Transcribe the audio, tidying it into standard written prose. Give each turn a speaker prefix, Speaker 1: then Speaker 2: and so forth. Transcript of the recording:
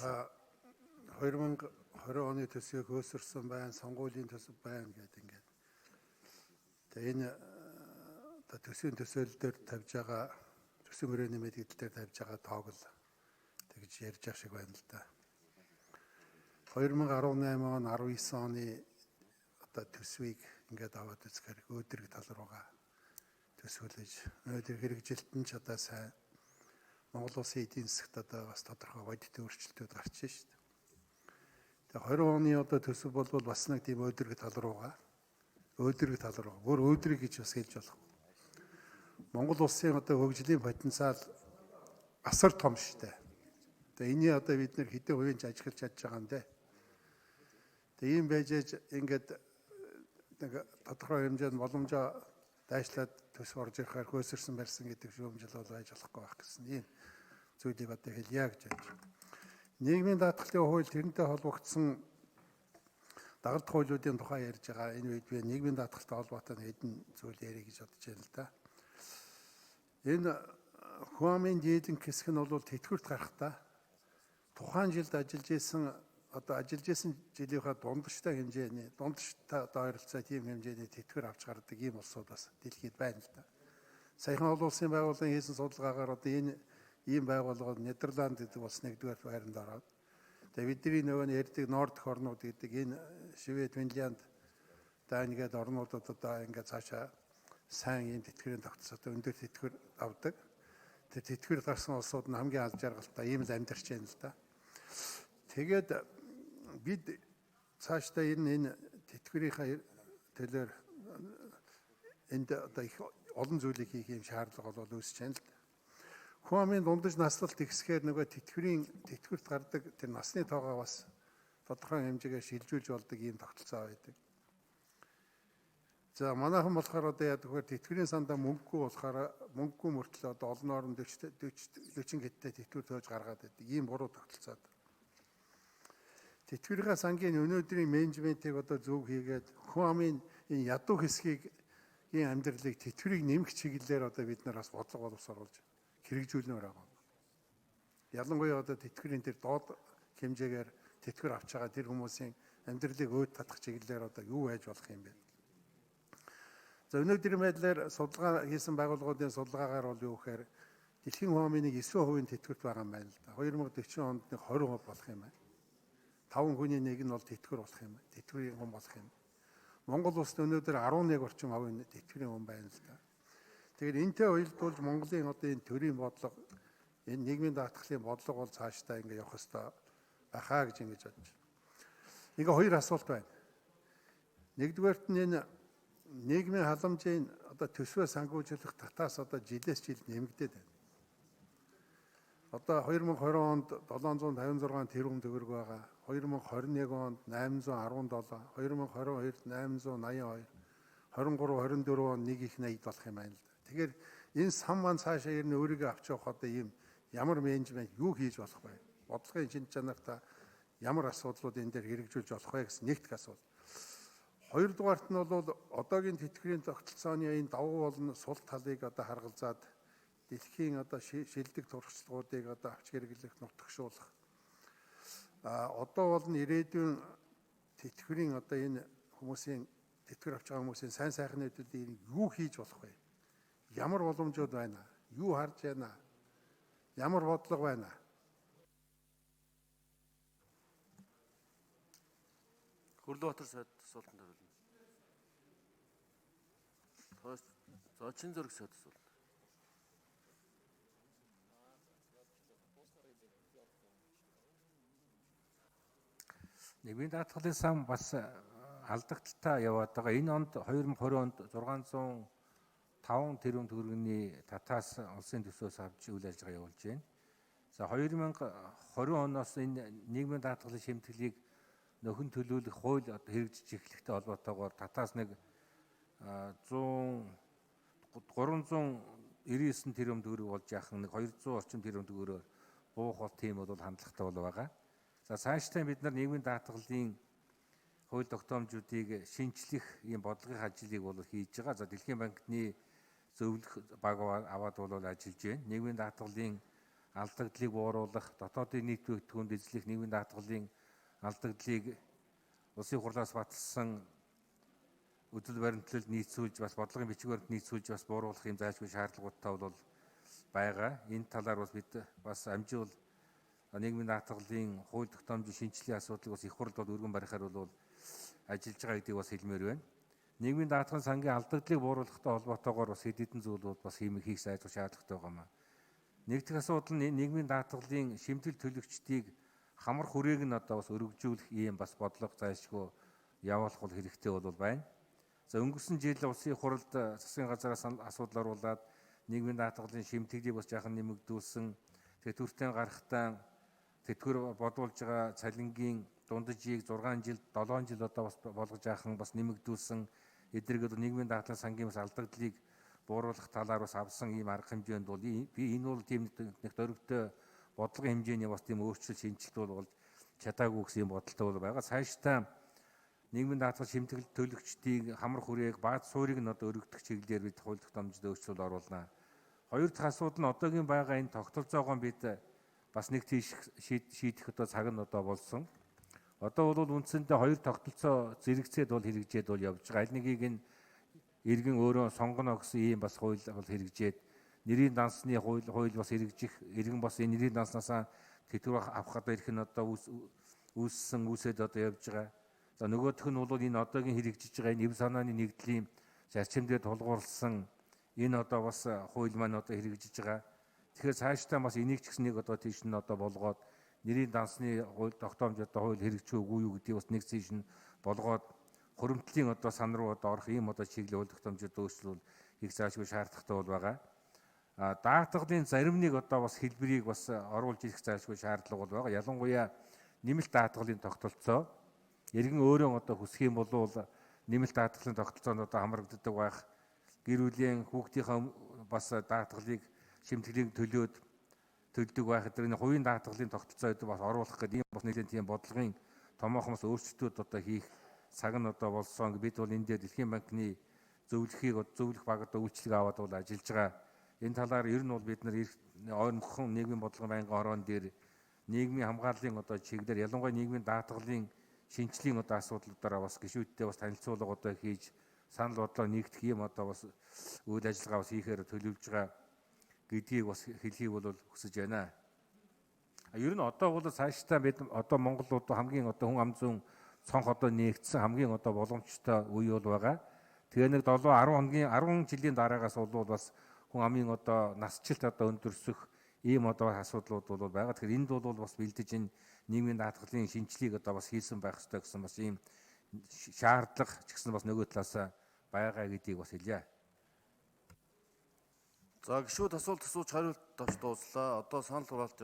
Speaker 1: За 2020 оны төсвийг хөөсөрсөн байна, сонгуулийн төсөв байна гэдэг ингээд. Тэгээ энэ одоо төсвийн төсөөлөл дээр тавьж байгаа төсвийн хүрээний мэдээлэл дээр тавьж байгаа тоог л тэгж ярьж байгаа шиг байна л да. 2018 он 19 оны одоо төсвийг ингээд аваад үзэхээр өөдрөг тал руугаа төсөөлөж өөдрөг хэрэгжилтэн ч одоо сайн Монгол Улсын эдийн засагт одоо бас тодорхой бодит өөрчлөлтүүд гарч байна шүү дээ. Тэгээ 20 оны одоо төсөв бол бас нэг тийм өөдрөг тал руугаа бүр өөдрөг гэж бас хэлж болох. Монгол Улсын одоо хөгжлийн потенциал асар том шүү дээ. Тэгээ энийг одоо бид нэр хэдэн хувийн ч ажиглаж чадж байгаа юм дээ. Тэгээ ийм байж ингээд нэг тодорхой хэмжээнд боломжоо дайшлаад төсөв орж ирэхээр хөөсөрсөн барьсан гэдэг шүүмжил бол байж болохгүй байх гэсэн ийм зүйлийг одоо хэлье гэж байна. Нийгмийн даатгалын хууль тэрнтэй холбогдсон дагалдах хуулиудын тухай ярьж байгаа. Энэ үед би нийгмийн даатгалтай холбоотой хэдэн зүйл ярих гэж бодож байна л да. Энэ хүн амын дийлэнх хэсэг нь бол тэтгэврт гарахдаа тухайн жилд ажиллаж исэн жилийнхаа дундажтай хэмжээний дундажтай одоо ойролцоо тийм хэмжээний тэтгэвэр авч гардаг ийм улсууд бас дэлхийд байна л да. Саяхан олон улсын байгууллагын хийсэн судалгаагаар одоо энэ ийм байгууллагууд Нидерланд гэдэг улс нэгдүгээр байранд ороод тэгээ бидний нөгөө нь ярьдаг Нордик орнууд гэдэг энэ Швед, Финлянд, Дани гэдэг орнуудад одоо ингээд цаашаа сайн ийм тэтгэврийн тогтцоотой өндөр тэтгэвэр авдаг. Тэр тэтгэвэр гарсан улсууд нь хамгийн алж жаргалтай ийм л амьдарч байна л да. Тэгээд бид цаашдаа энэ тэтгэврийнхаа төлөөр энд одоо их олон зүйлийг хийх юм шаардлага бол үүсэж байна л да. Хүн амын дундаж наслалт ихсэхээр нөгөө тэтгэврт гардаг тэр насны тоогоо бас тодорхой хэмжээгээр шилжүүлж болдог ийм тогтолцоо байдаг. За манайхан болохоор одоо яадаг вэ? Тэтгэврийн сандаа мөнгөгүй болохоор мөнгөгүй мөртлөө одоо олноор нь 40 гэттэй тэтгэвэр төөж гаргаад байдаг. Ийм буруу тогтолцоод. Тэтгэврийн сангийн өнөөдрийн менежментийг одоо зөв хийгээд хүн амын энэ ядуу хэсгийг ийм амьдралыг тэтгэврийг нэмэх чиглэлээр одоо бид нар бас бодлого боловсруулж хэрэгжүүлнээр байгаа. Ялангуяа одоо тэтгэврийн тэр доод хэмжээгээр тэтгэвэр авч байгаа тэр хүмүүсийн амьдралыг өөд татах чиглэлээр одоо юу байж болох юм бэ? За өнөөдрийн байдлаар судалгаа хийсэн байгууллагуудын судалгаагаар бол юу гэхээр дэлхийн хүн амын 9% тэтгэврт байгаа юм байна л да. 2040 онд 20% болох юм байна. 5 хүний нэг нь бол тэтгэвэр болох юм. Тэтгэврийн хүн болох юм. Монгол улсад өнөөдөр 11 орчим хувийн тэтгэврийн хүн байна л да. Тэгэхээр энэтэй уялдуулж Монголын одоо энэ төрийн бодлого, энэ нийгмийн даатгалын бодлого бол цаашдаа ингэ явах ёстой байхаа гэж ингэж бодож байна. Ингээ хоёр асуулт байна. Нэгдүгээрт нь энэ нийгмийн халамжийн одоо төсвөө санхүүжүүлэх татаас одоо жилээс жилд нэмэгдээд байна. Одоо 2020 онд 756 тэрбум төгрөг байгаа. 2021 онд 817, 2022-д 882, 23-24 онд нэг их 80 болох юм байна л да. Тэгэхээр энэ сан маань цаашаа ирнэ өөрийгөө авч явах одоо ийм ямар менежмент юу хийж болох вэ? Бодлогын шинж чанартай ямар асуудлууд энэ дээр хэрэгжүүлж болох вэ гэсэн нэгдүгээр асуулт. Хоёрдугаарт нь бол одоогийн тэтгэврийн тогтолцооны энэ давуу болон сул талыг одоо харгалзаад дэлхийн одоо шилдэг туршлагуудыг одоо авч хэрэглэх, нутагшуулах. Одоо бол ирээдүйн тэтгэврийн одоо энэ хүмүүсийн тэтгэвэр авч байгаа хүмүүсийн сайн сайхны төлөв юу хийж болох вэ? Ямар боломжууд байна? Юу харж байна? Ямар бодлого байна?
Speaker 2: Хөрлөбаатар сайд асуултанд хариулна. Зочин зөрөг сайд асуулт.
Speaker 3: Нийгмийн даатгалын сан бас алдагдaltaа яваад байгаа. Энэ онд 2020 онд 605 тэрбум төгрөгийн татаас улсын төсвөөс авч үйл ажиллагаа явуулж байна. За 2020 оноос энэ нийгмийн даатгалын шимтгэлийг нөхөн төлөвлөх хууль хэрэгжиж эхлэхтэй холбоотойгоор татаас нэг 399 тэрбум төгрөг болж яхан нэг 200 орчим тэрбум төгрөгөөр буух бол тийм бол хандлагатай бол байгаа. За цаашдаа бид нар нийгмийн даатгалын хууль тогтоомжуудыг шинчлэх ийм бодлогын ажлыг бол хийж байгаа. За Дэлхийн банкны зөвлөх баг аваад бол ажиллаж байна. Нийгмийн даатгалын алдагдлыг бууруулах, дотоодын нийт бүтээгдэхүүнд эзлэх нийгмийн даатгалын алдагдлыг улсын хурлаас баталсан өдөл баримтлалд нийцүүлж бас бодлогын бичиг баримт нийцүүлж бас бууруулах юм зайлшгүй шаардлагуудтай бол байгаа. Энэ талаар бас бид бас амжуул нийгмийн даатгалын хууль тогтоомжийн шинжилгээ асуудлыг бас их хурлд бол өргөн барихаар бол ажиллаж байгаа гэдгийг бас хэлмээр байна. Нийгмийн даатгалын сангийн алдагдлыг бууруулахтай холбоотойгоор бас хэд хэдэн зүйл бол бас хийх сайжрах шаардлагатай байгаамаа. Нэг дэх асуудал нь нийгмийн даатгалын шимтгэл төлөгчдийг хамар хүрээг нь одоо бас өргөжүүлэх ийм бас бодлого зайлшгүй явуулах бол хэрэгтэй бол байна. За өнгөрсөн жил улсын хурлд засгийн газараас асуудал оруулаад нийгмийн даатгалын шимтгэлийг бас жаахан нэмэгдүүлсэн. Тэгээд түртэн гарахтаа тэтгэр бодуулж байгаа цалингийн дундажийг 6 жил 7 жил одоо бас болгож жаахан бас нэмэгдүүлсэн. Эдгээргээд нийгмийн даатгалын сангийн бас алдагдлыг бууруулах талаар бас авсан ийм арга хэмжээнд бол би энэ бол тийм нэг дөрвтэй бодлогын хэмжээний бас тийм өөрчлөлт шинжилт бол чадаагүй гэсэн юм бодолтой бол байгаа. Цаашдаа нийгмийн даатгал шимтгэл төлөгчдийг хамар хүрээг бааз суурийг нь одоо өргөдөх чиглэлээр бид хууль тогтоомжид өөрчлөлт оруулнаа. Хоёр дахь асуудал нь одоогийн байгаа энэ тогтолцоогоо бид бас нэг тийш шийдэх одоо цаг нь одоо болсон. Одоо бол үндсэндээ хоёр тогтолцоо зэрэгцээд бол хэрэгжээд бол явж байгаа. Аль нэгийг нь иргэн өөрөө сонгоно гэсэн ийм бас хууль бол хэрэгжээд нэрийн дансны хууль бас хэрэгжих, иргэн бас энэ нэрийн данснасаа тэтгэвэр авах одоо ирэх нь одоо үүсээд одоо явж байгаа. За нөгөөх нь бол энэ одоогийн хэрэгжиж байгаа энэ эв санааны нэгдлийн зарчимдээ тулгуурласан энэ одоо бас хууль маань одоо хэрэгжиж байгаа. Тэгэхээр цаашдаа бас энийг ч гэснийг одоо тийш нь одоо болгоод нэрийн дансны хууль тогтоомж одоо хууль хэрэгжих үгүй юу гэдгийг бас нэг тийш нь болгоод хуримтлалын одоо сан руу одоо орох ийм одоо чиглэл хууль тогтоомжид өөрчлөл хийх заашгүй шаардлагатай бол байгаа. Даатгалын зарим нэг одоо бас хэлбэрийг бас оруулж ирэх заашгүй шаардлага бол байгаа. Ялангуяа нэмэлт даатгалын тогтолцоо иргэн өөрөө одоо хүсэх юм бол нэмэлт даатгалын тогтолцоонд одоо хамрагддаг байх. Гэр бүлийн хүүхдийнхээ бас даатгалыг шимтгэлийг төлдөг байх. Энэ хувийн даатгалын тогтолцоод бас оруулах гэдэг ийм бас нэгэн тийм бодлогын томоохон бас өөрчлөлтүүд одоо хийх цаг нь одоо болсон. Бид бол энэ дээр Дэлхийн банкны зөвлөх баг одоо үйлчлэг аваад бол ажиллаж байгаа. Энэ талаар ер нь бол бид нар ойрхон нийгмийн бодлогын байнгын хорон дээр нийгмийн хамгааллын одоо чиглэлээр ялангуяа нийгмийн даатгалын шинжлэлийн одоо асуудлуудаараа бас гишүүдтэй бас танилцуулга одоо хийж санал бодлоо нэгдэх юм одоо бас үйл ажиллагаа бас хийхээр төлөвлөж байгаа гэдгийг бас хэлхийг бол хүсэж байна. Ер нь одоо бол цаашдаа бид одоо Монгол одоо хамгийн одоо хүн ам зүйн цонх одоо нээгдсэн хамгийн одоо боломжтой үе бол байгаа. Тэгээ нэг 10 жилийн дараагаас бол бас хүн амын одоо насжилт одоо өндөрсөх ийм одоо асуудлууд бол байгаа. Тэгэхээр энд бол бас бэлдэж энэ нийгмийн даатгалын шинжилгээг одоо бас хийсэн байх ёстой гэсэн бас ийм шаардлага ч гэсэн бас нөгөө талаас байгаа гэдгийг бас хэлье.
Speaker 2: За гишүүд асуулт асууж хариулт авч дууслаа. Одоо санал хураалт